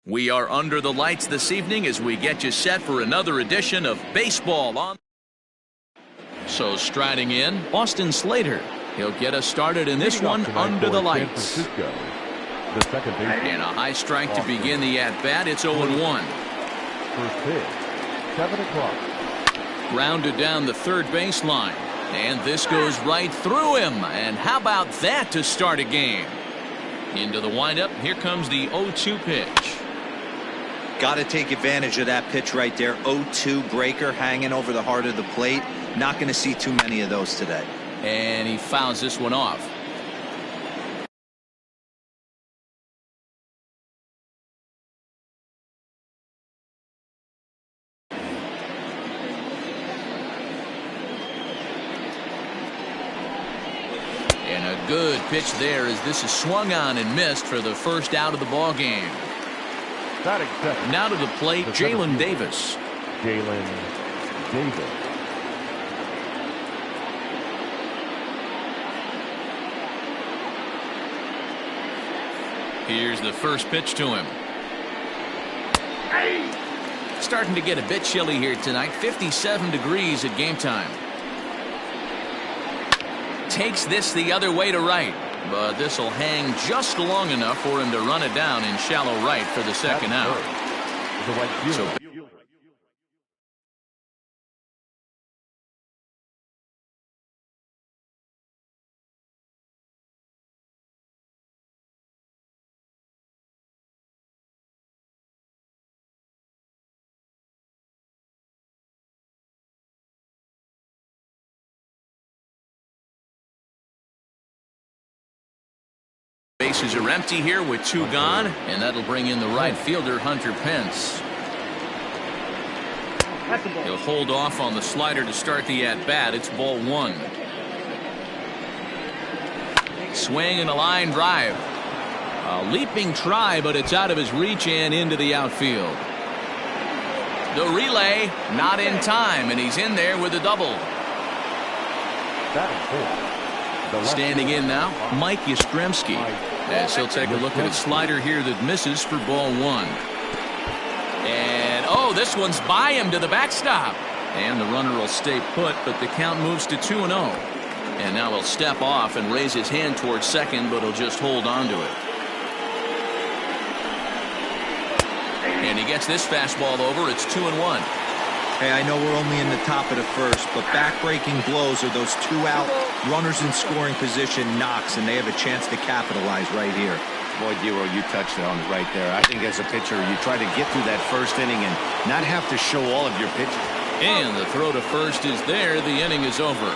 We are under the lights this evening as we get you set for another edition of Baseball on. So striding in, Austin Slater. He'll get us started in this one under the lights. The second baseman. And a high strike to begin the at-bat. It's 0-1. First pitch, 7 o'clock. Grounded down the third baseline. And this goes right through him. And how about that to start a game? Into the windup. Here comes the 0-2 pitch. Got to take advantage of that pitch right there. 0-2 breaker hanging over the heart of the plate. Not going to see too many of those today. And he fouls this one off. And a good pitch there as this is swung on and missed for the first out of the ball game. Now to the plate, Jalen Davis. Jalen Davis. Here's the first pitch to him. Starting to get a bit chilly here tonight. 57 degrees at game time. Takes this the other way to right. But this will hang just long enough for him to run it down in shallow right for the second out. So bases are empty here with 2 gone, and that'll bring in the right fielder, Hunter Pence. He'll hold off on the slider to start the at-bat. It's ball 1. Swing and a line drive. A leaping try, but it's out of his reach and into the outfield. The relay, not in time, and he's in there with a double. Standing in now, Mike Yastrzemski, as he'll take a look at a slider here that misses for ball 1. And oh, this one's by him to the backstop. And the runner will stay put, but the count moves to 2-0. And now he'll step off and raise his hand towards second, but he'll just hold on to it. And he gets this fastball over. It's 2-1. Hey, I know we're only in the top of the first, but back-breaking blows are those 2 out runners in scoring position knocks, and they have a chance to capitalize right here. Boy, Dero, you touched on it right there. I think as a pitcher, you try to get through that first inning and not have to show all of your pitches. And the throw to first is there. The inning is over.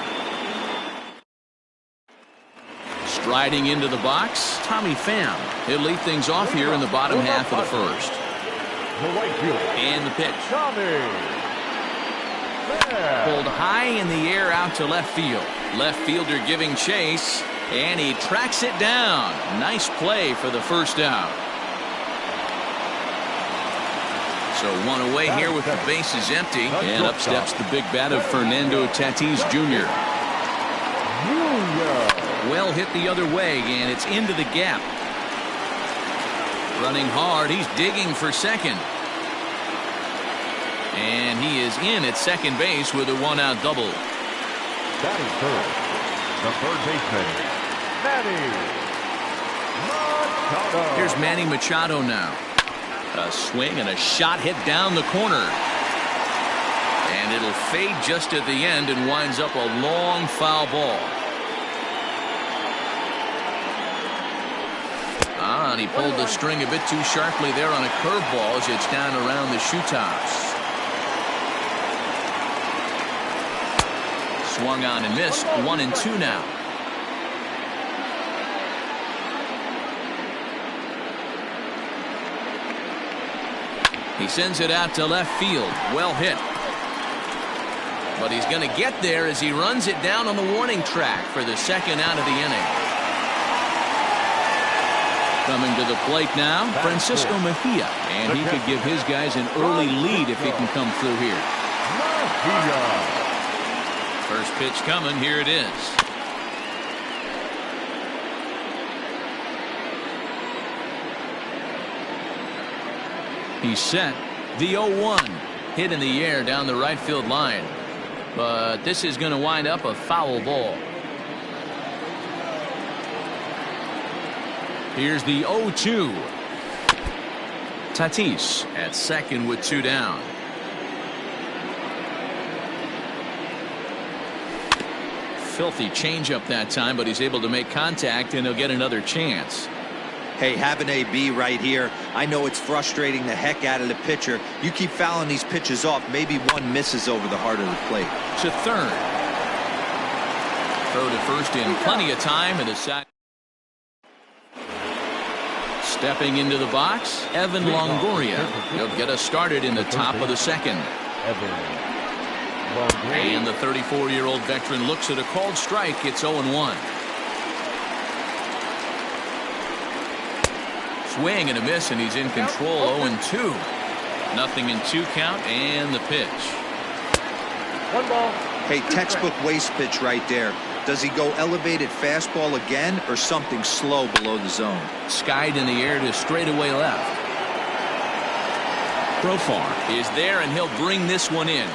Striding into the box, Tommy Pham. He'll lead things off here in the bottom half of the first. And the pitch. Pulled high in the air out to left field. Left fielder giving chase, and he tracks it down. Nice play for the first out. So 1 away here with the bases empty, and up steps the big bat of Fernando Tatis Jr. Well hit the other way, and it's into the gap. Running hard, he's digging for second. And he is in at second base with a 1-out double. Batting third, the third baseman, Manny Machado. Here's Manny Machado now. A swing and a shot hit down the corner. And it'll fade just at the end and winds up a long foul ball. And he pulled the string a bit too sharply there on a curveball as it's down around the shoe tops. Swung on and missed. 1-2 now. He sends it out to left field. Well hit. But he's going to get there as he runs it down on the warning track for the second out of the inning. Coming to the plate now, Francisco Mejia. And he could give his guys an early lead if he can come through here. First pitch coming. Here it is. He's set. The 0-1 hit in the air down the right field line. But this is going to wind up a foul ball. Here's the 0-2. Tatis at second with 2 down. Filthy changeup that time, but he's able to make contact, and he'll get another chance. Hey, have an AB right here. I know it's frustrating the heck out of the pitcher. You keep fouling these pitches off, maybe one misses over the heart of the plate. To third. Throw to first in plenty of time, and a sack. Stepping into the box, Evan Longoria. He'll get us started in the top of the second. And the 34-year-old veteran looks at a called strike. It's 0-1. Swing and a miss, and he's in control. 0-2. Nothing in 2 count, and the pitch. 1 ball. Hey, textbook waste pitch right there. Does he go elevated fastball again or something slow below the zone? Skied in the air to straightaway left. Profar is there, and he'll bring this one in.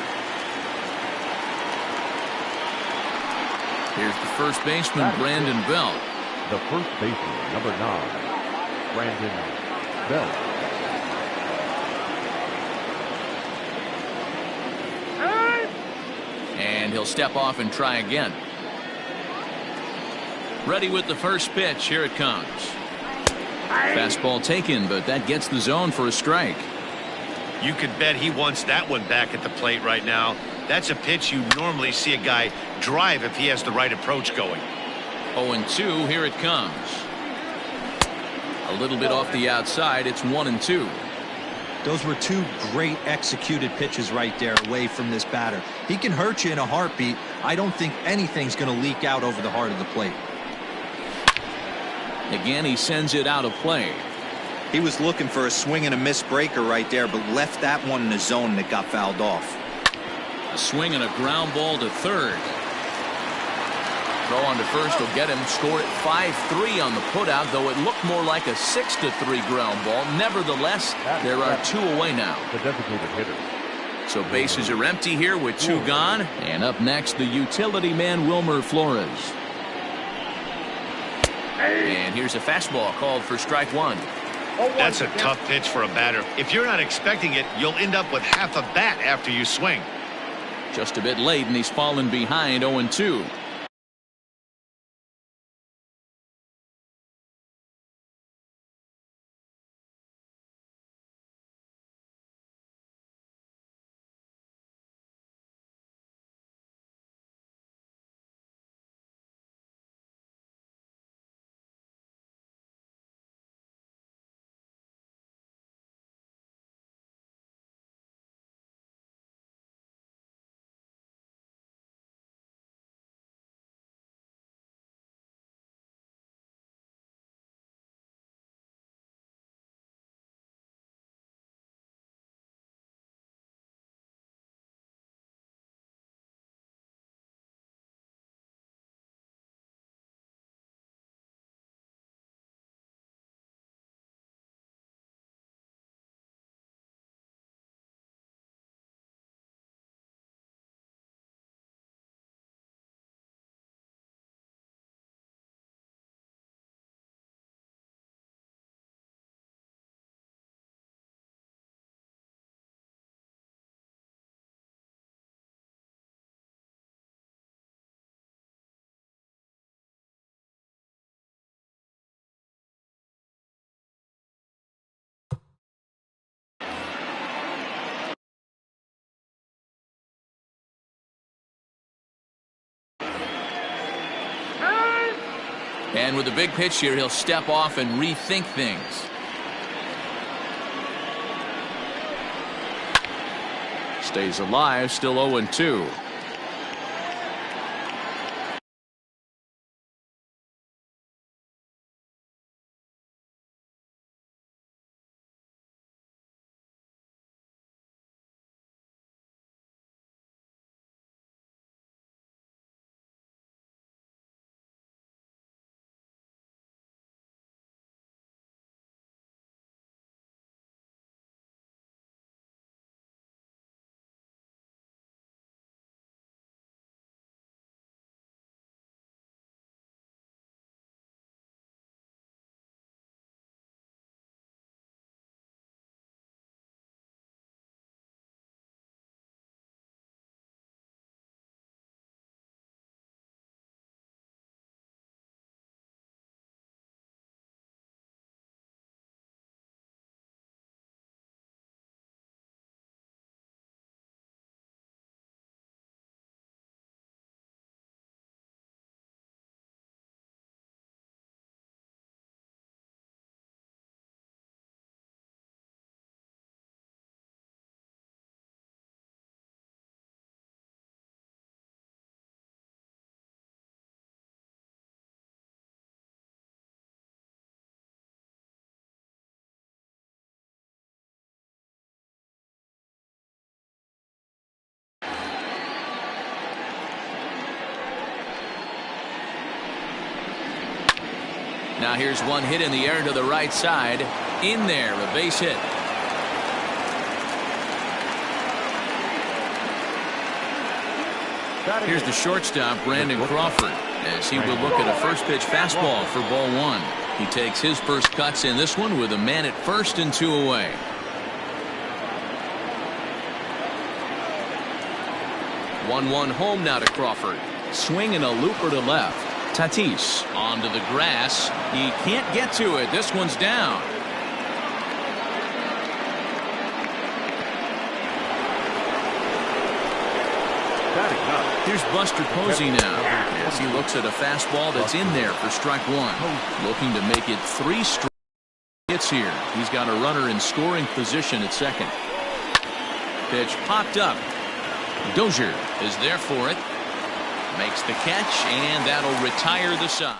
Here's the first baseman, Brandon Belt. The first baseman, number 9, Brandon Belt. And he'll step off and try again. Ready with the first pitch. Here it comes. Fastball taken, but that gets the zone for a strike. You could bet he wants that one back at the plate right now. That's a pitch you normally see a guy drive if he has the right approach going. 0-2. Here it comes. A little bit off the outside. It's 1-2. Those were 2 great executed pitches right there away from this batter. He can hurt you in a heartbeat. I don't think anything's going to leak out over the heart of the plate. Again, he sends it out of play. He was looking for a swing and a miss breaker right there, but left that one in the zone that got fouled off. A swing and a ground ball to third. Throw on to first will get him. Scored at 5-3 on the putout, though it looked more like a 6-3 ground ball. Nevertheless, there are 2 away now. The designated hitter. So bases are empty here with 2 gone. And up next, the utility man, Wilmer Flores. And here's a fastball called for strike 1. That's a tough pitch for a batter. If you're not expecting it, you'll end up with half a bat after you swing. Just a bit late, and he's fallen behind. 0-2. And with a big pitch here, he'll step off and rethink things. Stays alive, still 0-2. Now here's one hit in the air to the right side. In there, a base hit. Here's the shortstop, Brandon Crawford, as he will look at a first pitch fastball for ball one. He takes his first cuts in this one with a man at first and 2 away. One home now to Crawford. Swing and a looper to left. Tatis onto the grass. He can't get to it. This one's down. Here's Buster Posey now as he looks at a fastball that's in there for strike one. Looking to make it 3 straight hits here. He's got a runner in scoring position at second. Pitch popped up. Dozier is there for it. Makes the catch, and that'll retire the side.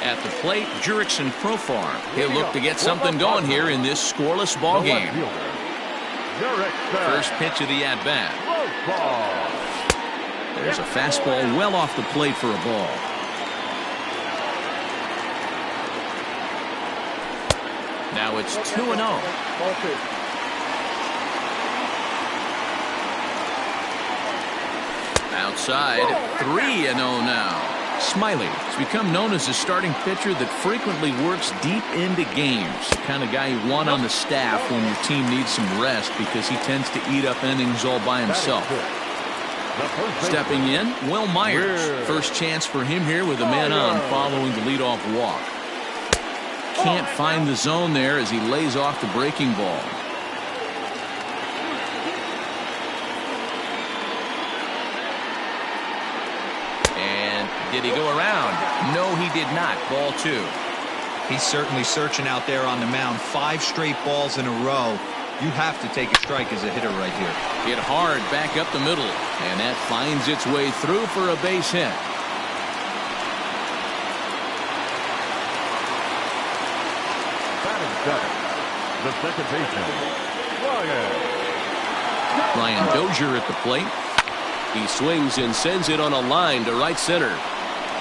At the plate, Jurickson Profar. He'll look to get something going here in this scoreless ball game. First pitch of the at-bat. There's a fastball well off the plate for a ball. Now it's 2-0. Outside, 3-0 now. Smiley has become known as a starting pitcher that frequently works deep into games. The kind of guy you want on the staff when your team needs some rest because he tends to eat up innings all by himself. Stepping in, Will Myers. First chance for him here with a man on following the leadoff walk. Can't find the zone there as he lays off the breaking ball. Did he go around? No, he did not. Ball 2. He's certainly searching out there on the mound. 5 straight balls in a row. You have to take a strike as a hitter right here. Hit hard back up the middle, and that finds its way through for a base hit. The second baseman, Ryan Dozier at the plate. He swings and sends it on a line to right center.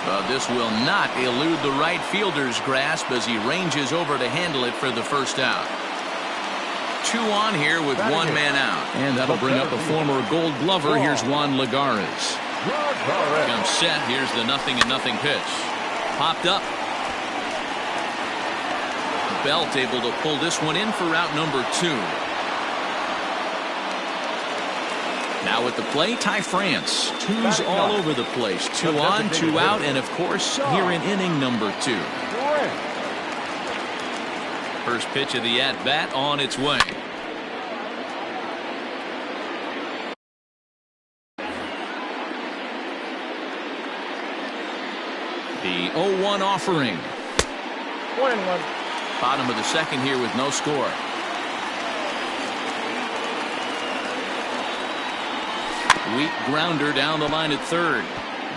But this will not elude the right fielder's grasp as he ranges over to handle it for the first out. 2 on here with 1 man out. And that'll bring up a former Gold Glover. Here's Juan Lagares. Comes set. Here's the 0-0 pitch. Popped up. Belt able to pull this one in for out number 2. Now at the plate, Ty France. 2's all over the place. 2 on, 2 out, and of course, here in inning number 2. First pitch of the at-bat on its way. The 0-1 offering. 1-1. Bottom of the second here with no score. Weak grounder down the line at third,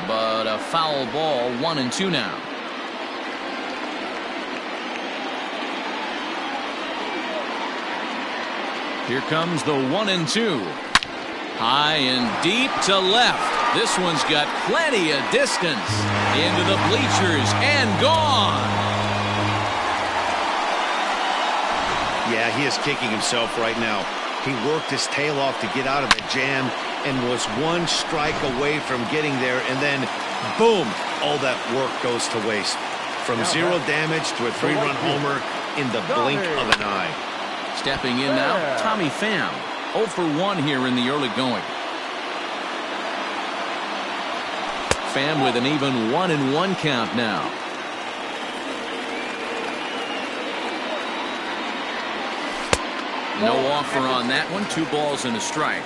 but a foul ball. 1-2 now. Here comes the 1-2. High and deep to left. This one's got plenty of distance into the bleachers and gone. Yeah, he is kicking himself right now. He worked his tail off to get out of the jam and was 1 strike away from getting there, and then boom, all that work goes to waste. From 0 damage to a 3-run homer in the blink of an eye. Stepping in now, Tommy Pham. 0 for 1 here in the early going. Pham with an even 1-1 count now. No offer on that one. 2 balls and a strike.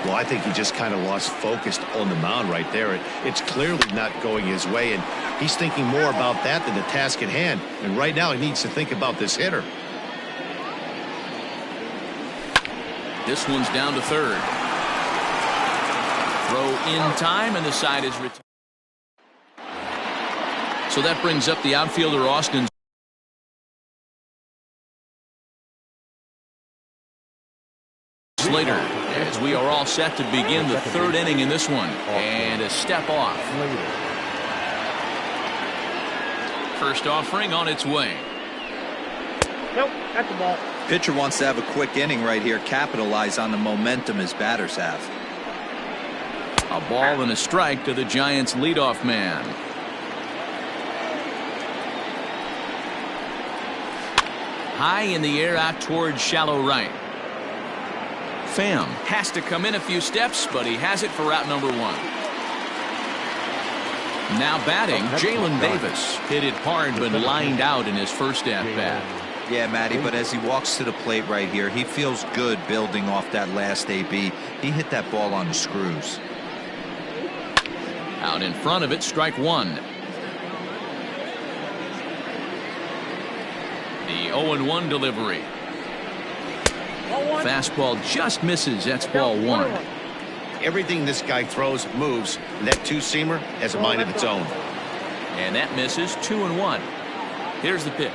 Well, I think he just kind of lost focus on the mound right there. It's clearly not going his way, and he's thinking more about that than the task at hand. And right now he needs to think about this hitter. This one's down to third. Throw in time, and the side is retired. So that brings up the outfielder, Austin Slater, as we are all set to begin the 3rd inning in this one. And a step off. First offering on its way. Nope, that's the ball. Pitcher wants to have a quick inning right here, capitalize on the momentum his batters have. A ball and a strike to the Giants leadoff man. High in the air out towards shallow right. Pham has to come in a few steps, but he has it for out number one. Now batting, Jalen Davis. Hit it hard but lined out in his first at-bat. Yeah, Matty, but as he walks to the plate right here, he feels good building off that last AB. He hit that ball on the screws. Out in front of it, strike one. The 0-1 delivery. Fastball just misses. That's ball one. Everything this guy throws moves. That two-seamer has a mind of its own. And that misses. 2-1. Here's the pitch.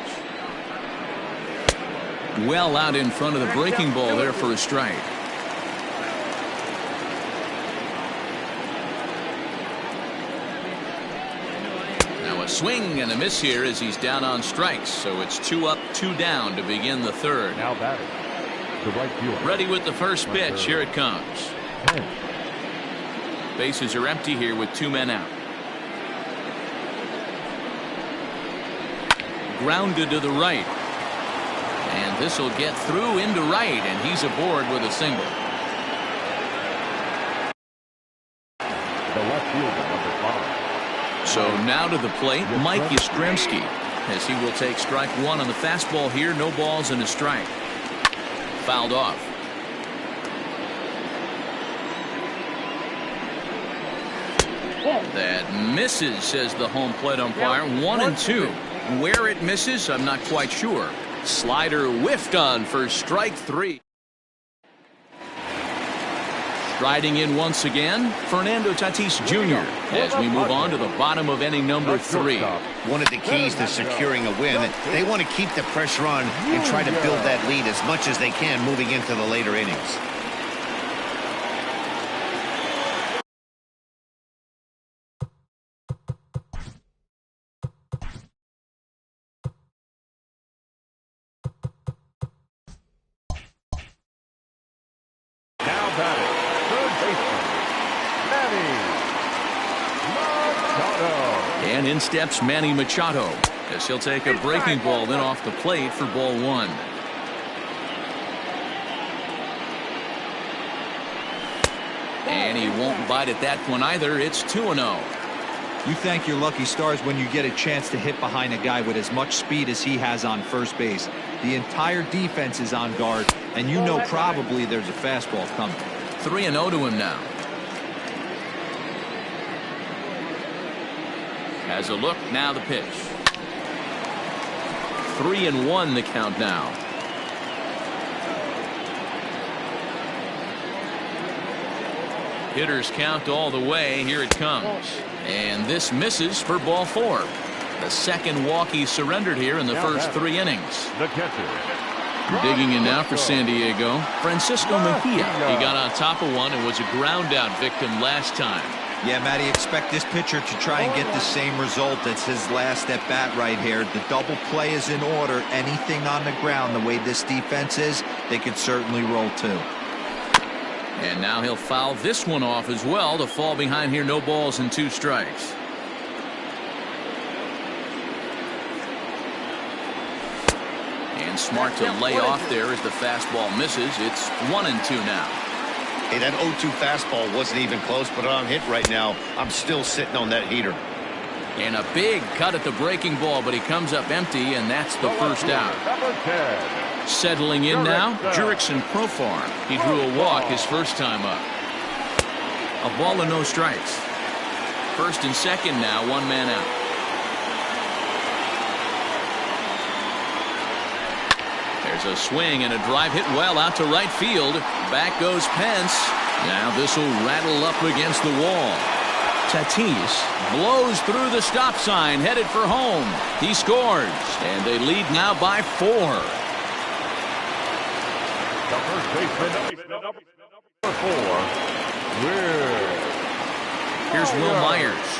Well out in front of the breaking ball there for a strike. Now a swing and a miss here as he's down on strikes. So it's 2 up, 2 down to begin the third. Now batting, the right fielder. Ready with the first pitch. Here it comes. Bases are empty here with 2 men out. Grounded to the right. And this will get through into right, and he's aboard with a single. The left fielder, number 5. So now to the plate, Mike Yastrzemski, as he will take strike one on the fastball here. No balls and a strike. Fouled off. That misses, says the home plate umpire. 1-2. Where it misses, I'm not quite sure. Slider whiffed on for strike 3. Striding in once again, Fernando Tatis Jr. as we move on to the bottom of inning number 3. One of the keys to securing a win, they want to keep the pressure on and try to build that lead as much as they can moving into the later innings. And in steps Manny Machado as he'll take a breaking ball then off the plate for ball one. And he won't bite at that one either. It's 2-0. You thank your lucky stars when you get a chance to hit behind a guy with as much speed as he has on first base. The entire defense is on guard, and you know probably there's a fastball coming. 3-0 to him now. Has a look, now the pitch. 3-1 the count now. Hitters count all the way. Here it comes. And this misses for ball 4. The second walk he surrendered here in the first 3 innings. The catcher. Digging in now for San Diego, Francisco Mejia. He got on top of one and was a ground out victim last time. Yeah, Matty, expect this pitcher to try and get the same result as his last at bat right here. The double play is in order. Anything on the ground, the way this defense is, they could certainly roll too. And now he'll foul this one off as well to fall behind here. No balls and 2 strikes. And smart to lay off there as the fastball misses. It's 1-2 now. Hey, that 0-2 fastball wasn't even close, but on hit right now, I'm still sitting on that heater. And a big cut at the breaking ball, but he comes up empty, and that's the first out. Settling in now, Jurickson Profar. He drew a walk his first time up. A ball and no strikes. First and second now, 1 man out. There's a swing and a drive hit well out to right field. Back goes Pence. Now this will rattle up against the wall. Tatis blows through the stop sign, headed for home. He scores, and they lead now by 4. The first baseman, number 4, Here's Will Myers.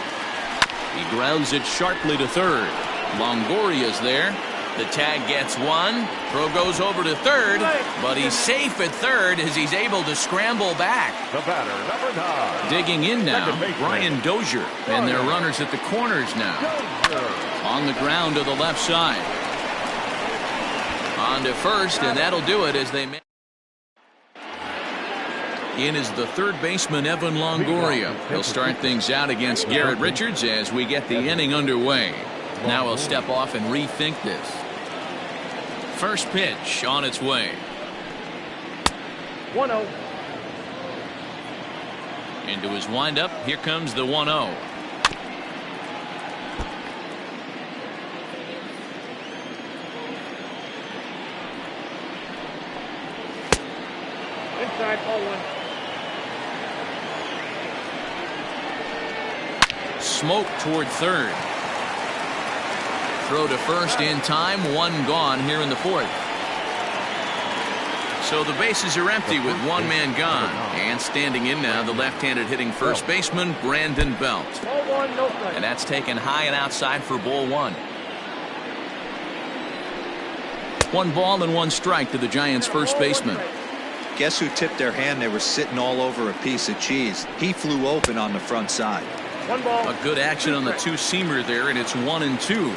He grounds it sharply to third. Longoria's there. The tag gets one. Throw goes over to third, but he's safe at third as he's able to scramble back. The batter, number 9. Digging in now, Brian Dozier. And their runners at the corners now. On the ground to the left side. On to first, and that'll do it as they make. In is the third baseman, Evan Longoria. He'll start things out against Garrett Richards as we get the inning underway. Now he'll step off and rethink this. First pitch on its way. 1-0. Into his windup. Here comes the 1-0. Inside, ball 1. Smoke toward third. Throw to first in time. One gone here in the fourth. So the bases are empty with one man gone. And standing in now, the left-handed hitting first baseman, Brandon Belt. Ball 1, no strike. And that's taken high and outside for ball 1. 1 ball and 1 strike to the Giants' first baseman. Guess who tipped their hand? They were sitting all over a piece of cheese. He flew open on the front side. 1 ball. A good action on the two-seamer there, and it's 1-2.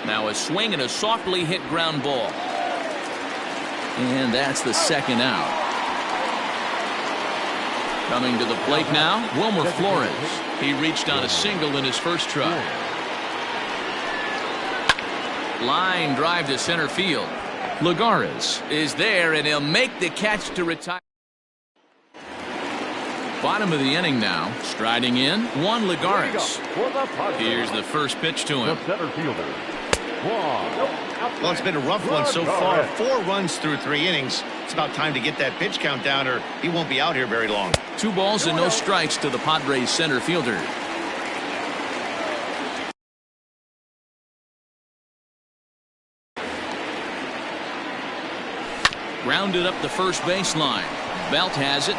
Now a swing and a softly hit ground ball. And that's the second out. Coming to the plate now, Wilmer Flores. He reached on a single in his first try. Line drive to center field. Lagares is there, and he'll make the catch to retire. Bottom of the inning now. Striding in, Juan Lagares. Here's the first pitch to him. The center fielder. Well, it's been a rough one so far. 4 runs through 3 innings. It's about time to get that pitch count down, or he won't be out here very long. 2 balls and no strikes to the Padres center fielder. Grounded up the first baseline. Belt has it,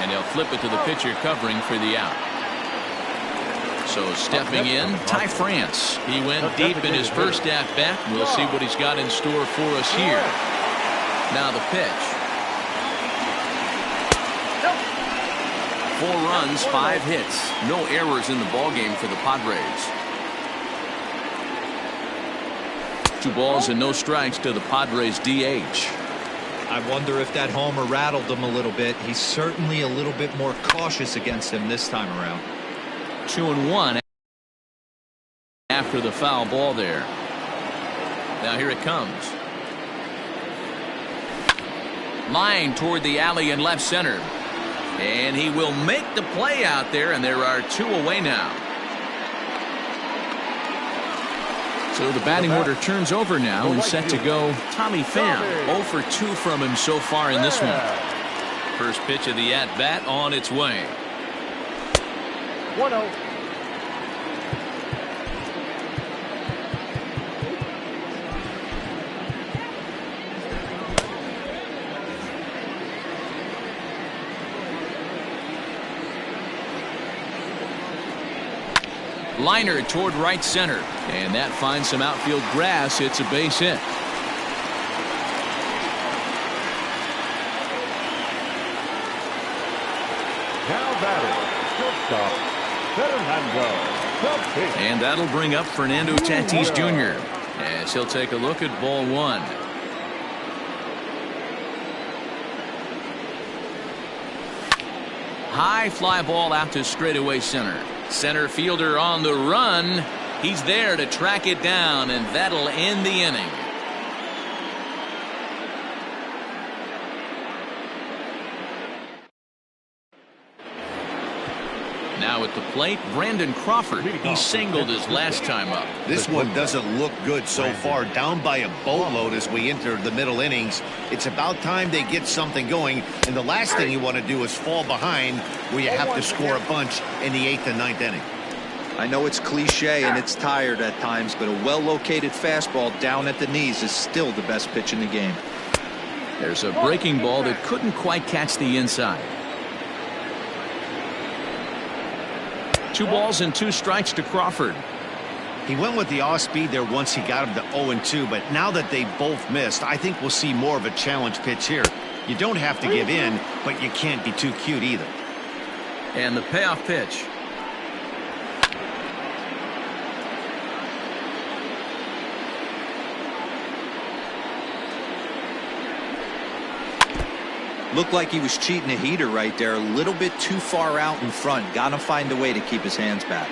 and he'll flip it to the pitcher covering for the out. So stepping in, Ty France. He went deep in his first at-bat. We'll see what he's got in store for us here. Now the pitch. 4 runs, 5 hits. No errors in the ballgame for the Padres. 2 balls and no strikes to the Padres DH. I wonder if that homer rattled him a little bit. He's certainly a little bit more cautious against him this time around. 2-1 after the foul ball there. Now here it comes. Line toward the alley in left center. And he will make the play out there, and there are 2 away now. So the batting order turns over now, and set to go Tommy Pham. 0 for 2 from him so far in this one. First pitch of the at-bat on its way. 1-0. Liner toward right center, and that finds some outfield grass. It's a base hit. Now batting, shortstop, Fernando. And that'll bring up Fernando Tatis Jr. as he'll take a look at ball 1. High fly ball out to straightaway center. Center fielder on the run. He's there to track it down, and that'll end the inning. Now at the plate, Brandon Crawford. He singled his last time up. This one doesn't look good so far. Down by a boatload as we enter the middle innings. It's about time they get something going, and the last thing you want to do is fall behind where you have to score a bunch in the 8th and 9th inning. I know it's cliche and it's tired at times, but a well-located fastball down at the knees is still the best pitch in the game. There's a breaking ball that couldn't quite catch the inside. 2 balls and 2 strikes to Crawford. He went with the off speed there once he got him to 0-2, but now that they both missed, I think we'll see more of a challenge pitch here. You don't have to give in, but you can't be too cute either. And the payoff pitch. Looked like he was cheating a heater right there. A little bit too far out in front. Got to find a way to keep his hands back.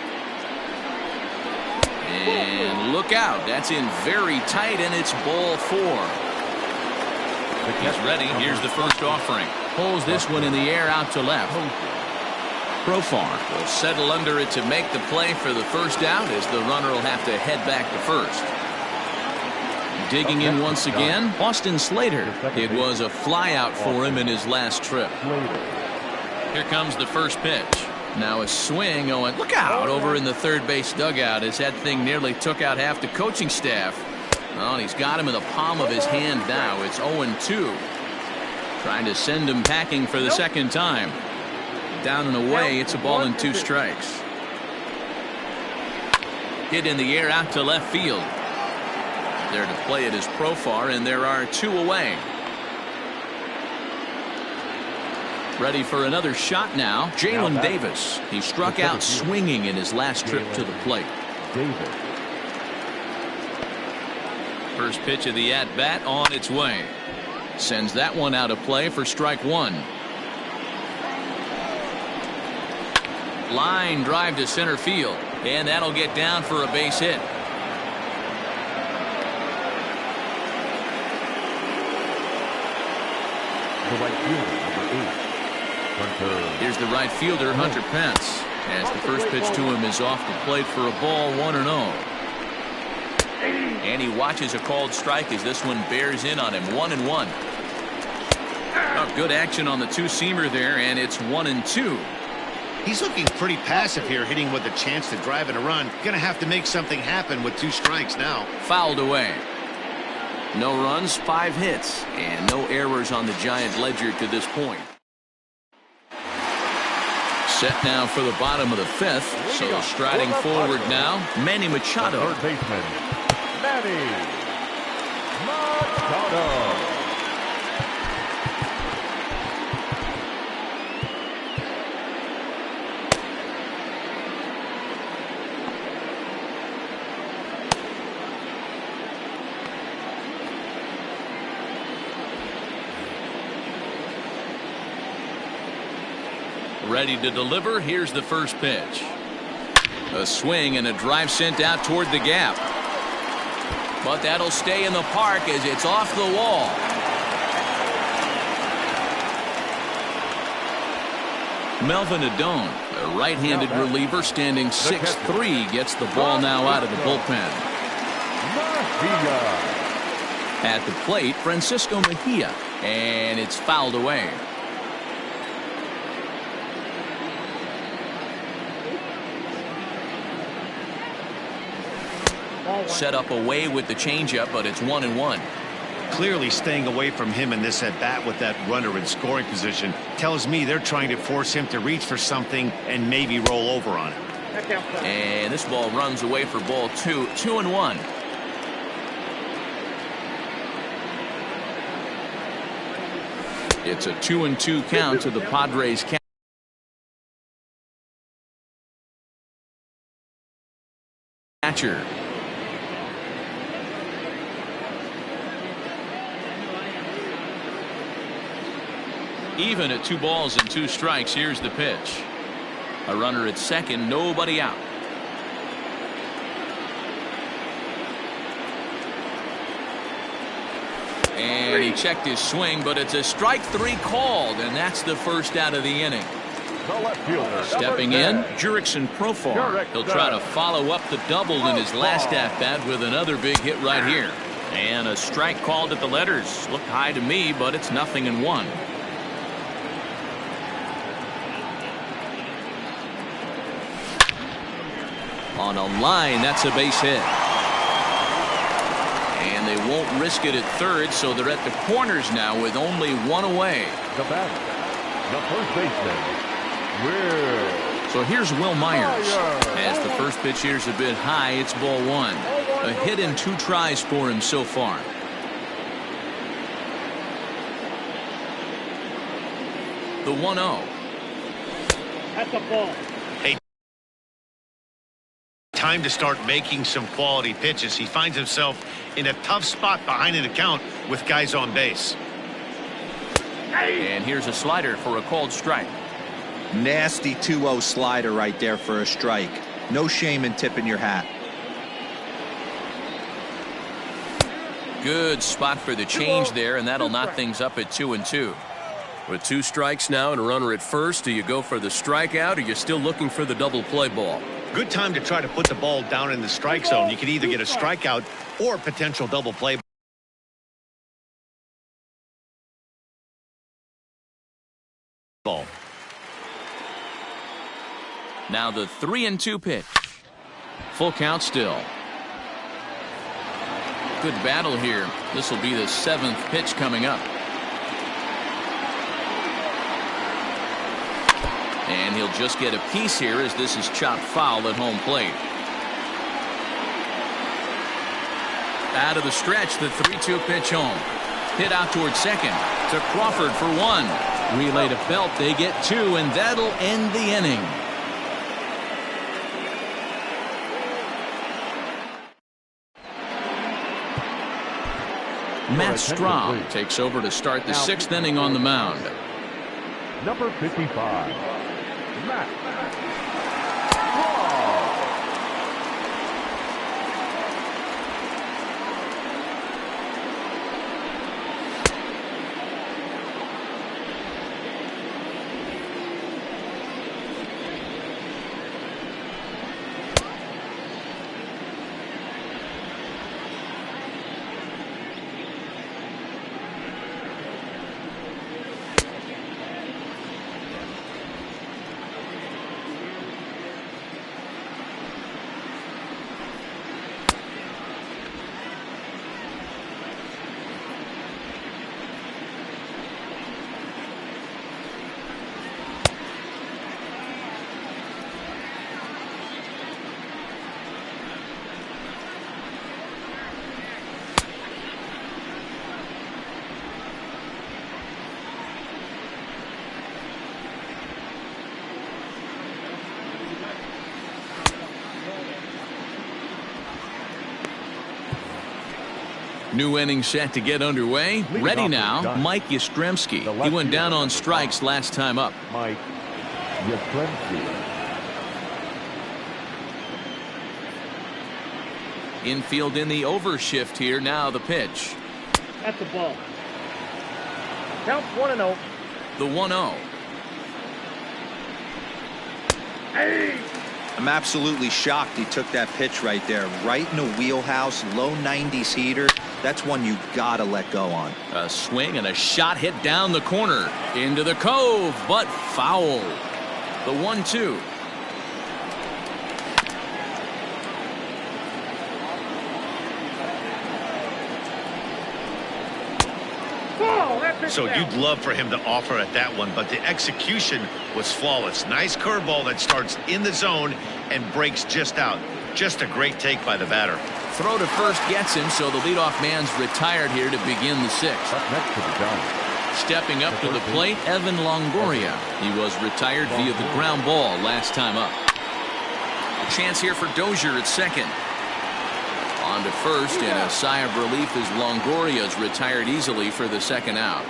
And look out. That's in very tight, and it's ball 4. He's ready. Here's the first offering. Pulls this one in the air out to left. Profar will settle under it to make the play for the first out, as the runner will have to head back to first. Digging in once again, Austin Slater. It was a flyout for him in his last trip. Here comes the first pitch. Now a swing. Oh, and look out over in the third base dugout as that thing nearly took out half the coaching staff. Oh, and he's got him in the palm of his hand now. It's 0-2. Trying to send him packing for the second time. Down and away. It's a ball and 2 strikes. Hit in the air out to left field. There to play it is Profar, and there are 2 away. Ready for another shot now. Jalen Davis. He struck out swinging in his last trip to the plate. First pitch of the at-bat on its way. Sends that one out of play for strike 1. Line drive to center field, and that'll get down for a base hit. The right fielder, number 8. Here's the right fielder, Hunter Pence, as the first pitch to him is off the plate for a ball, 1-0. And he watches a called strike as this one bears in on him. 1-1. Oh, good action on the 2-seamer there, and it's 1-2. He's looking pretty passive here, hitting with a chance to drive in a run. Gonna have to make something happen with 2 strikes now. Fouled away. No runs, 5 hits, and no errors on the Giant ledger to this point. Set now for the bottom of the 5th. So striding forward now, Manny Machado. Third baseman, Manny Machado. Ready to deliver. Here's the first pitch. A swing and a drive sent out toward the gap. But that'll stay in the park as it's off the wall. Melvin Adone, a right-handed reliever standing 6'3", gets the ball now out of the bullpen. At the plate, Francisco Mejia, and it's fouled away. Set up away with the changeup, but it's 1-1. Clearly staying away from him in this at-bat with that runner in scoring position tells me they're trying to force him to reach for something and maybe roll over on it. And this ball runs away for ball 2. 2-1. It's a 2-2 count to the Padres. Catcher. Even at 2 balls and 2 strikes. Here's the pitch. A runner at second, nobody out. And he checked his swing, but it's a strike 3 called, and that's the first out of the inning. The left fielder, Stepping in, Jurickson Profar. He'll try to follow up the double in his last at-bat with another big hit right here. And a strike called at the letters. Looked high to me, but it's 0-1. On a line, that's a base hit. And they won't risk it at third, so they're at the corners now with only 1 away. The batter, the first baseman, Will So here's Will Myers. As the first pitch here's a bit high, it's ball one. A hit in 2 tries for him so far. The 1-0. That's a ball. Hey, time to start making some quality pitches. He finds himself in a tough spot behind an account with guys on base. And here's a slider for a called strike. Nasty 2-0 slider right there for a strike. No shame in tipping your hat. Good spot for the change there, and that'll knock things up at 2-2. With 2 strikes now and a runner at first, do you go for the strikeout or are you still looking for the double play ball? Good time to try to put the ball down in the strike zone. You could either get a strikeout or potential double play ball. Now the 3-2 pitch. Full count still. Good battle here. This will be the 7th pitch coming up. And he'll just get a piece here as this is chopped foul at home plate. Out of the stretch, the 3-2 pitch home. Hit out towards second. To Crawford for 1. Relay to Belt. They get 2, and that'll end the inning. Matt Strahm takes over to start the 6th inning on the mound. Number 55, Matt. New inning set to get underway. Ready now, Mike Yastrzemski. He went down on strikes last time up. Mike Yastrzemski. Infield in the overshift here. Now the pitch. That's a ball. Count 1-0. The 1-0. Hey! I'm absolutely shocked he took that pitch right there. Right in the wheelhouse, low 90s heater. That's one you gotta let go on. A swing and a shot hit down the corner. Into the cove, but foul. The 1-2. So you'd love for him to offer at that one, but the execution was flawless. Nice curveball that starts in the zone and breaks just out. Just a great take by the batter. Throw to first gets him, so the leadoff man's retired here to begin the 6th. Up next to the Giants. Stepping up to the plate, Evan Longoria. He was retired via the ground ball last time up. A chance here for Dozier at second. On to first, and a sigh of relief as Longoria's retired easily for the 2nd out.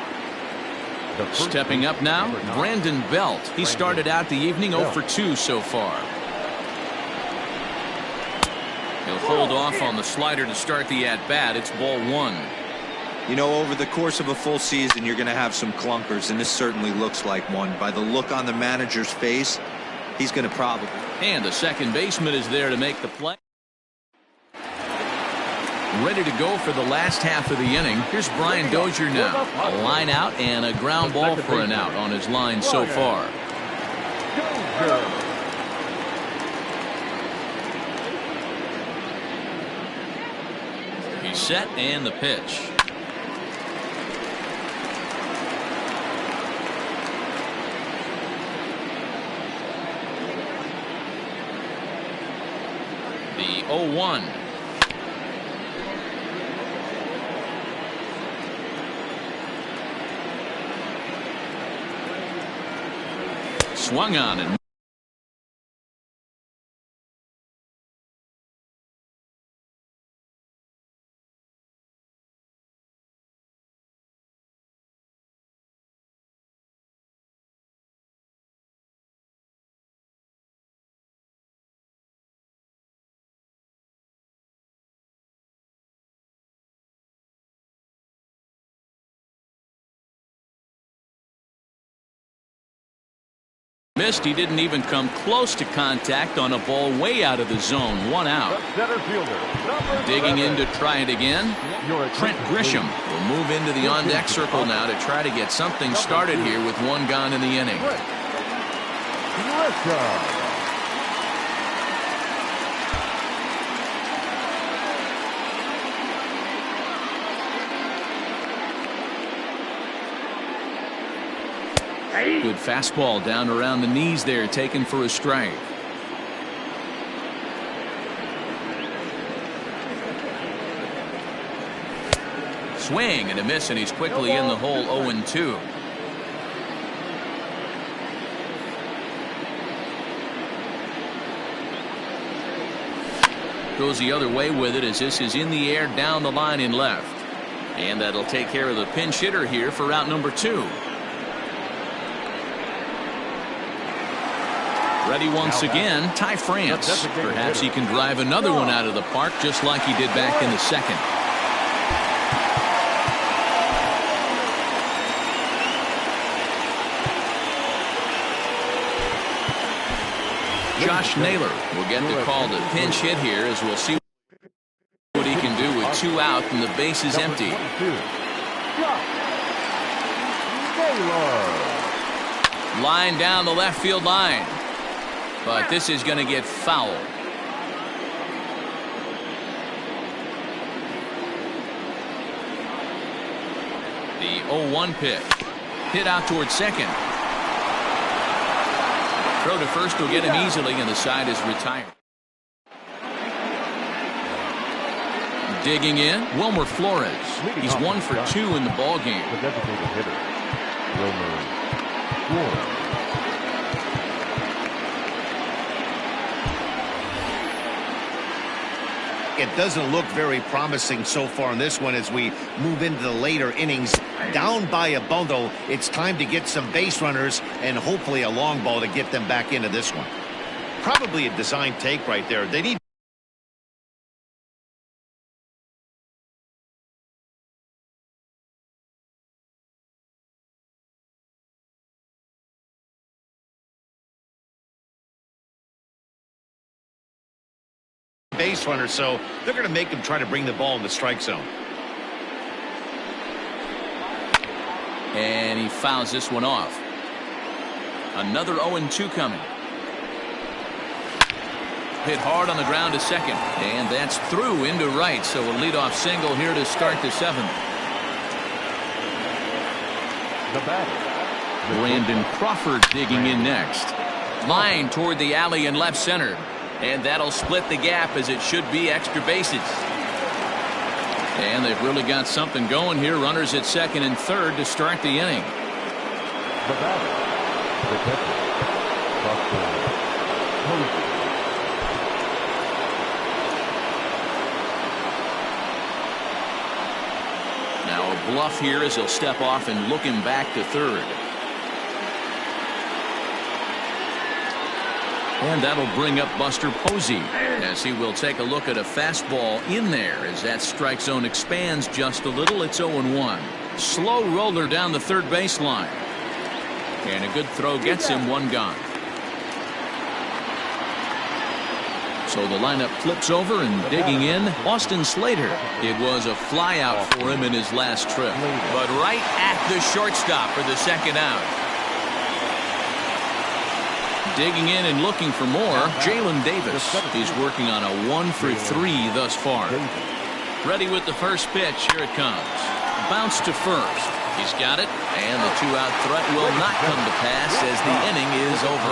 Stepping up now, Brandon Belt. He started out the evening 0 for 2 so far. He'll hold off on the slider to start the at-bat. It's ball 1. You know, over the course of a full season, you're going to have some clunkers, and this certainly looks like one. By the look on the manager's face, he's going to probably. And the second baseman is there to make the play. Ready to go for the last half of the inning. Here's Brian Dozier now. A line out and a ground ball for an out on his line so far. He's set and the pitch. 0-1. Swung on and missed. He didn't even come close to contact on a ball way out of the zone. 1 out. Center fielder, number Digging 7. in to try it again. Trent Grisham will move into the on-deck circle now to try to get something started here with 1 gone in the inning. Grisham. Good fastball down around the knees there, taken for a strike. Swing and a miss, and he's quickly in the hole. 0-2. Goes the other way with it as this is in the air down the line in left. And that'll take care of the pinch hitter here for out number 2. Ready once again, Ty France. Perhaps he can drive another one out of the park just like he did back in the second. Josh Naylor will get the call to pinch hit here as we'll see what he can do with 2 out and the base is empty. Line down the left field line. But this is going to get foul. The 0-1 pitch. Hit out towards second. Throw to first will get him easily, and the side is retired. Digging in, Wilmer Flores. He's 1 for 2 in the ball game. The designated hitter, Wilmer Flores. It doesn't look very promising so far in this one as we move into the later innings. Down by a bundle, it's time to get some base runners and hopefully a long ball to get them back into this one. Probably a design take right there. They need base runner, so they're going to make him try to bring the ball in the strike zone. And he fouls this one off. Another 0-2 coming. Hit hard on the ground to second, and that's through into right, so a leadoff single here to start the 7th. The batter, Brandon Crawford digging in next. Line toward the alley in left center. And that'll split the gap as it should be extra bases. And they've really got something going here. Runners at second and third to start the inning. the batter, the catcher, Now a bluff here as he'll step off and look him back to third. And that'll bring up Buster Posey as he will take a look at a fastball in there as that strike zone expands just a little. It's 0-1. Slow roller down the third baseline. And a good throw gets him 1 gone. So the lineup flips over and digging in, Austin Slater. It was a fly out for him in his last trip, but right at the shortstop for the 2nd out. Digging in and looking for more, Jalen Davis is working on a 1 for 3 thus far. Ready with the first pitch. Here it comes. Bounce to first. He's got it, and the 2-out threat will not come to pass as the inning is over.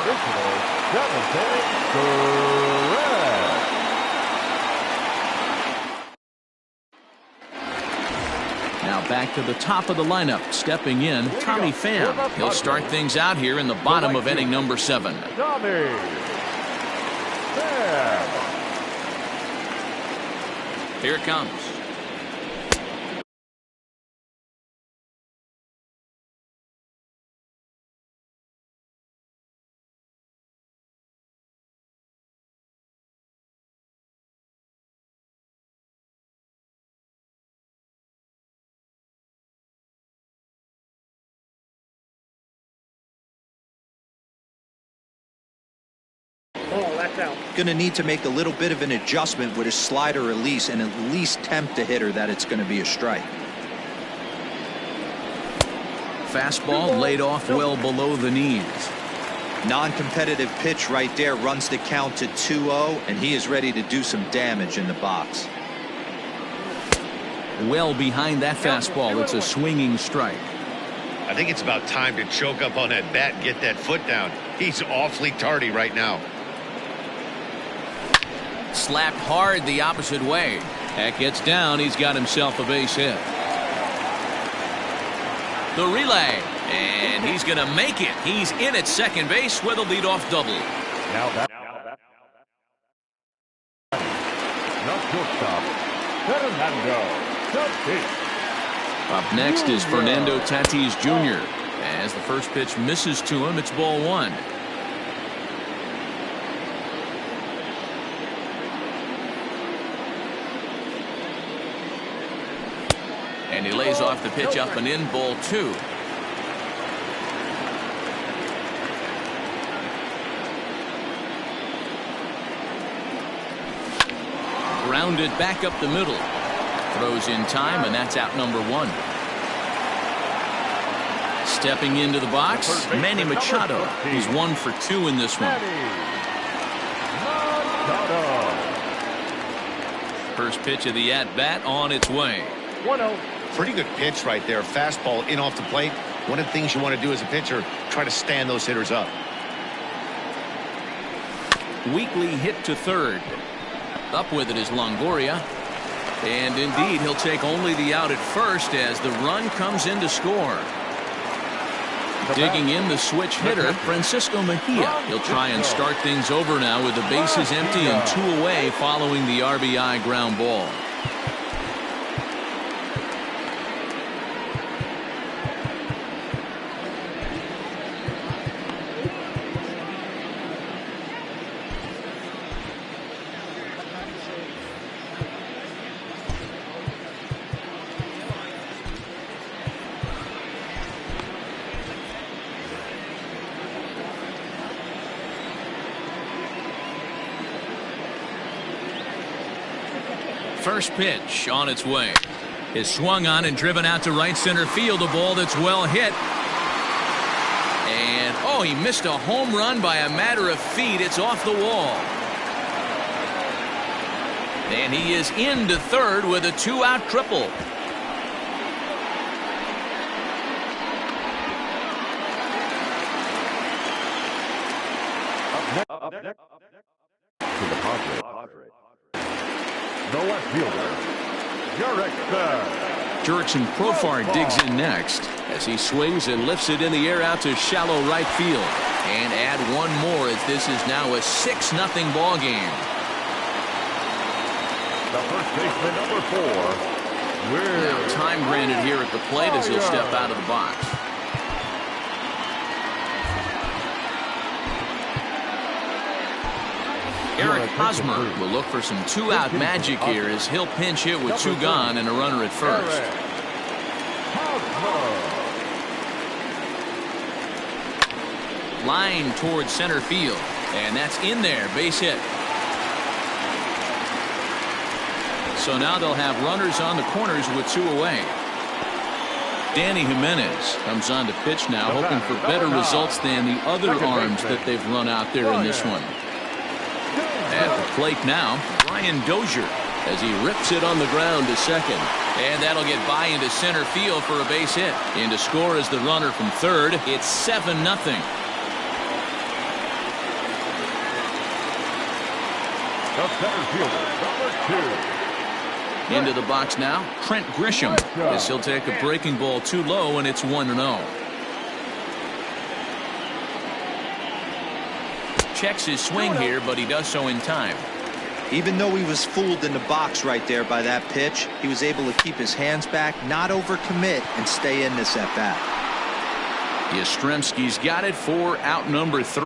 Now back to the top of the lineup. Stepping in, Tommy Pham. He'll start things out here in the bottom of inning number 7. Tommy Pham. Here it comes. Ball, that's out. Going to need to make a little bit of an adjustment with his slider release and at least tempt the hitter that it's going to be a strike. Fastball laid off well below the knees. Non-competitive pitch right there, runs the count to 2-0, and he is ready to do some damage in the box. Well behind that fastball, it's a swinging strike. I think it's about time to choke up on that bat and get that foot down. He's awfully tardy right now. Slapped hard the opposite way. That gets down. He's got himself a base hit. The relay, and he's going to make it. He's in at second base with a leadoff double. Now that. Not shortstop. Fernando Tatis. Up next is Fernando Tatis Jr. As the first pitch misses to him, it's ball 1. And he lays off the pitch up and in, ball 2. Grounded back up the middle. Throws in time, and that's out number 1. Stepping into the box, Manny Machado. He's 1 for 2 in this one. First pitch of the at-bat on its way. 1-0. Pretty good pitch right there. Fastball in off the plate. One of the things you want to do as a pitcher, try to stand those hitters up. Weakly hit to third. Up with it is Longoria. And indeed, he'll take only the out at first as the run comes in to score. Digging in the switch hitter, Francisco Mejia. He'll try and start things over now with the bases empty and 2 away following the RBI ground ball. First pitch on its way. Is swung on and driven out to right center field. A ball that's well hit. And, oh, he missed a home run by a matter of feet. It's off the wall. And he is into third with a 2-out triple. Up next to the Padres. The left fielder, Jurickson Profar digs in next as he swings and lifts it in the air out to shallow right field. And add one more as this is now a 6-0 ball game. The first baseman, number 4. Now time granted here at the plate as he'll step out of the box. Eric Hosmer will look for some 2-out magic here as he'll pinch hit with 2 gone and a runner at first. Line towards center field, and that's in there, base hit. So now they'll have runners on the corners with 2 away. Danny Jimenez comes on to pitch now, hoping for better results than the other arms that they've run out there in this one. At the plate now, Brian Dozier as he rips it on the ground to second. And that'll get by into center field for a base hit. In to score is the runner from third. It's 7-0. The center fielder, number 2. Into the box now, Trent Grisham. As he'll take a breaking ball too low, and it's 1-0. Checks his swing here, but he does so in time. Even though he was fooled in the box right there by that pitch, he was able to keep his hands back, not overcommit, and stay in this at-bat. Yastrzemski's got it for out number 3.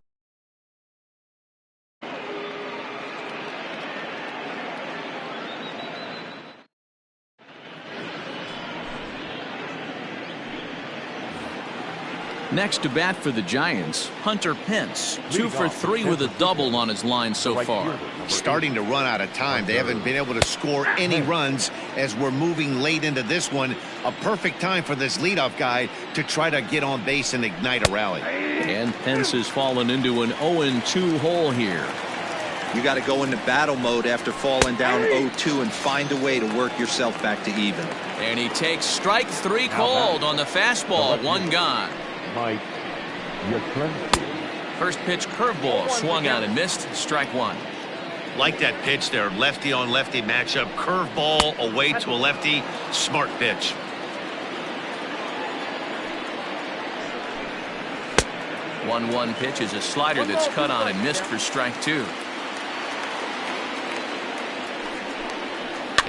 Next to bat for the Giants, Hunter Pence, 2 for 3 with a double on his line so far. Starting to run out of time. They haven't been able to score any runs as we're moving late into this one. A perfect time for this leadoff guy to try to get on base and ignite a rally. And Pence has fallen into an 0-2 hole here. You got to go into battle mode after falling down 0-2 and find a way to work yourself back to even. And he takes strike 3 called on the fastball. 1 gone. Mike Yastrzemski. First pitch curveball swung out and missed. Strike 1. Like that pitch there, lefty on lefty matchup, curveball away to a lefty, smart pitch. One pitch is a slider that's cut on and missed for strike 2.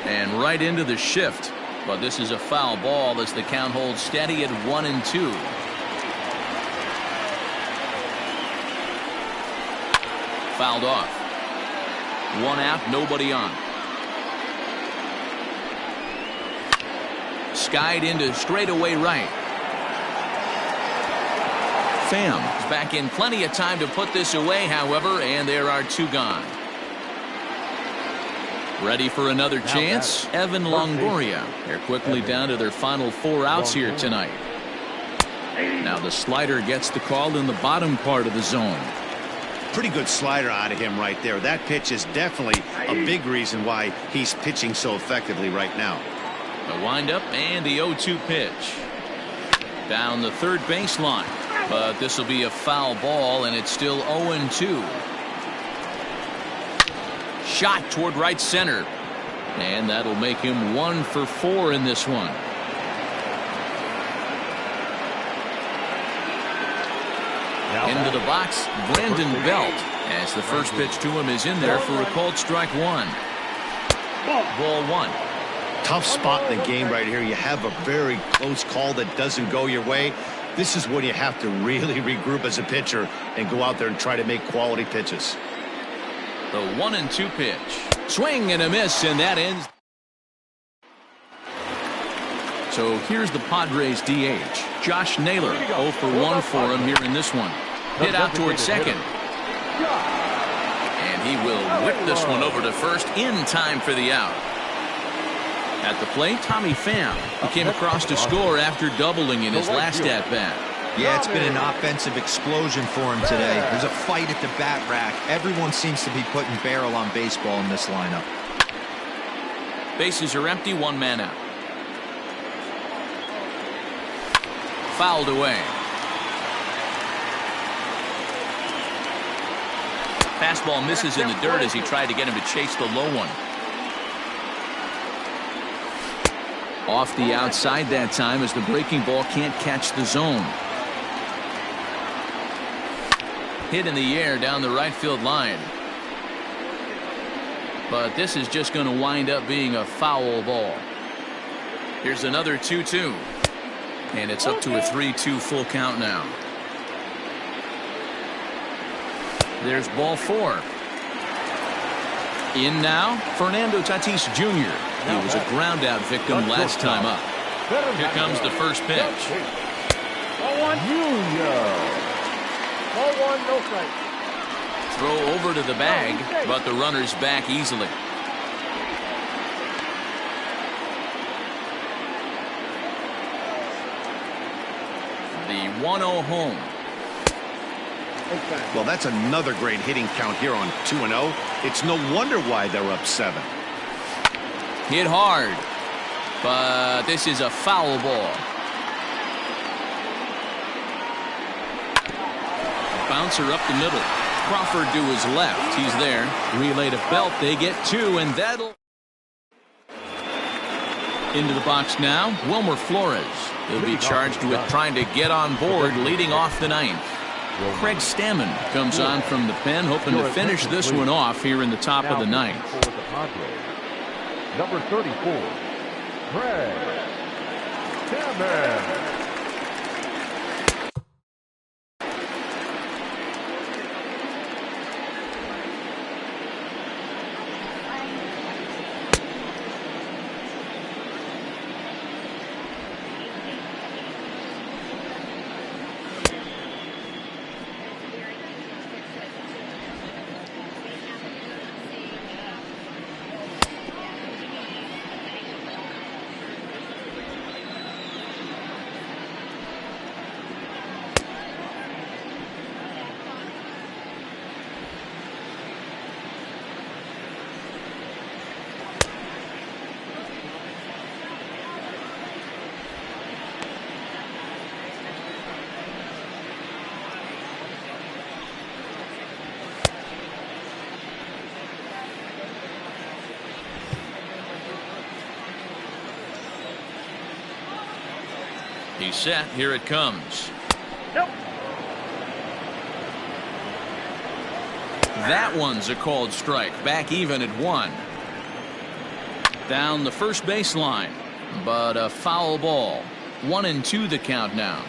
And right into the shift, but this is a foul ball as the count holds steady at 1-2. Fouled off. 1 out, nobody on. Skied into straightaway right. Pham is back in plenty of time to put this away, however, and there are 2 gone. Ready for another chance? Evan Longoria. They're quickly down to their final 4 outs here tonight. Now the slider gets the call in the bottom part of the zone. Pretty good slider out of him right there. That pitch is definitely a big reason why he's pitching so effectively right now. The windup and the 0-2 pitch. Down the third baseline. But this will be a foul ball, and it's still 0-2. Shot toward right center. And that'll make him 1 for 4 in this one. Into the box, Brandon Belt, as the first pitch to him is in there for a called strike 1. Ball 1. Tough spot in the game right here. You have a very close call that doesn't go your way. This is when you have to really regroup as a pitcher and go out there and try to make quality pitches. The 1-2 pitch. Swing and a miss, and that ends. So here's the Padres DH. Josh Naylor, 0 for 1 for him here in this one. Hit out towards second. And he will whip this one over to first in time for the out. At the plate, Tommy Pham, who came across to score after doubling in his last at-bat. Yeah, it's been an offensive explosion for him today. There's a fight at the bat rack. Everyone seems to be putting barrel on baseball in this lineup. Bases are empty, 1 man out. Fouled away. Fastball misses in the dirt as he tried to get him to chase the low one. Off the outside that time as the breaking ball can't catch the zone. Hit in the air down the right field line. But this is just going to wind up being a foul ball. Here's another 2-2. And it's up to a 3-2 full count now. There's ball 4. In now, Fernando Tatis Jr. He was a ground out victim last time up. Here comes the first pitch. Ball 1. Ball 1, no strike. Throw over to the bag, but the runner's back easily. The 1-0 home. Well, that's another great hitting count here on 2-0. It's no wonder why they're up 7. Hit hard, but this is a foul ball. Bouncer up the middle. Crawford to his left. He's there. Relay to Belt. They get 2, and that'll. Into the box now, Wilmer Flores. He'll be charged with trying to get on board leading off the ninth. Craig Stammen comes on from the pen, hoping to finish this one off here in the top of the ninth. For the Padres, number 34, Craig Stammen. He's set. Here it comes. Nope. That one's a called strike. Back even at 1. Down the first baseline, but a foul ball. 1-2 the count now.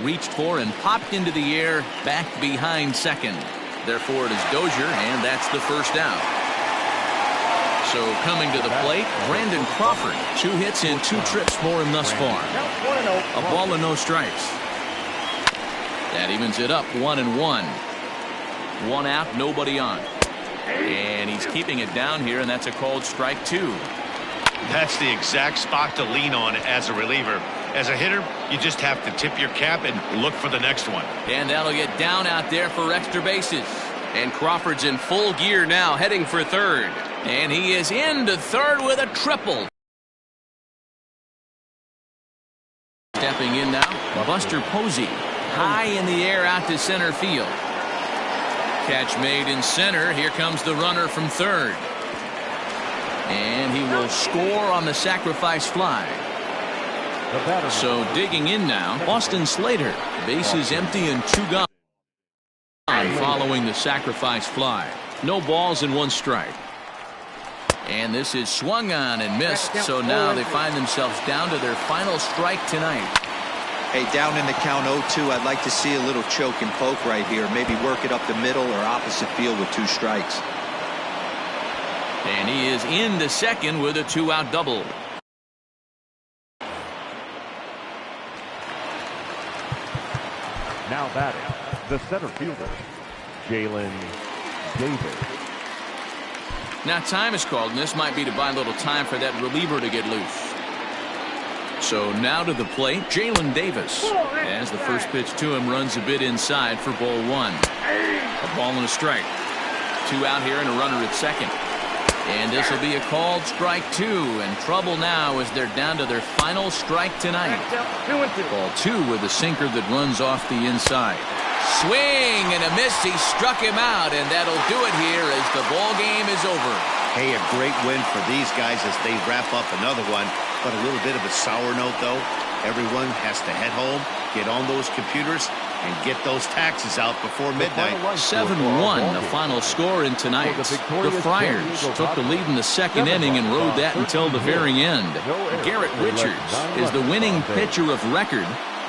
Reached for and popped into the air, back behind second. Therefore it is Dozier, and that's the first out. So coming to the plate, Brandon Crawford. 2 hits and 2 trips for him thus far. A ball and no strikes. That evens it up 1-1. 1 out, nobody on. And he's keeping it down here, and that's a called strike 2. That's the exact spot to lean on as a reliever. As a hitter, you just have to tip your cap and look for the next one. And that'll get down out there for extra bases. And Crawford's in full gear now, heading for third. And he is into third with a triple. Stepping in now, Buster Posey. High in the air out to center field. Catch made in center. Here comes the runner from third. And he will score on the sacrifice fly. So digging in now, Austin Slater. Bases empty and 2 gone following the sacrifice fly. No balls and 1 strike. And this is swung on and missed. So now they find themselves down to their final strike tonight. Hey, down in the count 0-2, I'd like to see a little choke and poke right here. Maybe work it up the middle or opposite field with 2 strikes. And he is into second with a 2-out double. Now batting, the center fielder, Jalen Davis. Now time is called, and this might be to buy a little time for that reliever to get loose. So now to the plate, Jalen Davis. As the first pitch to him runs a bit inside for ball 1. A ball and a strike. 2 out here and a runner at second. And this will be a called strike 2. And trouble now as they're down to their final strike tonight. Ball 2 with a sinker that runs off the inside. Swing and a miss. He struck him out, and that'll do it here as the ball game is over. Hey, a great win for these guys as they wrap up another one. But a little bit of a sour note, though. Everyone has to head home, get on those computers, and get those taxes out before midnight. 7-1 the final score in tonight. The Friars took the lead in the second inning and rode that until the very end. Garrett Richards is the winning pitcher of record.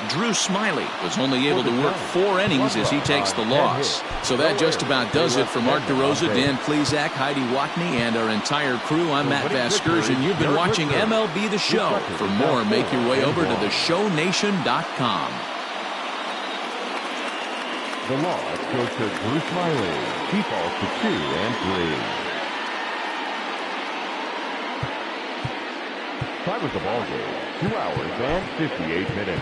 Drew Smiley was only able to work 4 innings as he takes the loss. So that just about does it for Mark DeRosa, Dan Klezak, Heidi Watney, and our entire crew. I'm Matt Vasgersian. You've been watching MLB The Show. For more, make your way over to theshownation.com. The loss goes to Drew Smiley. He falls to 2 and 3. Time of the ball game, 2 hours and 58 minutes.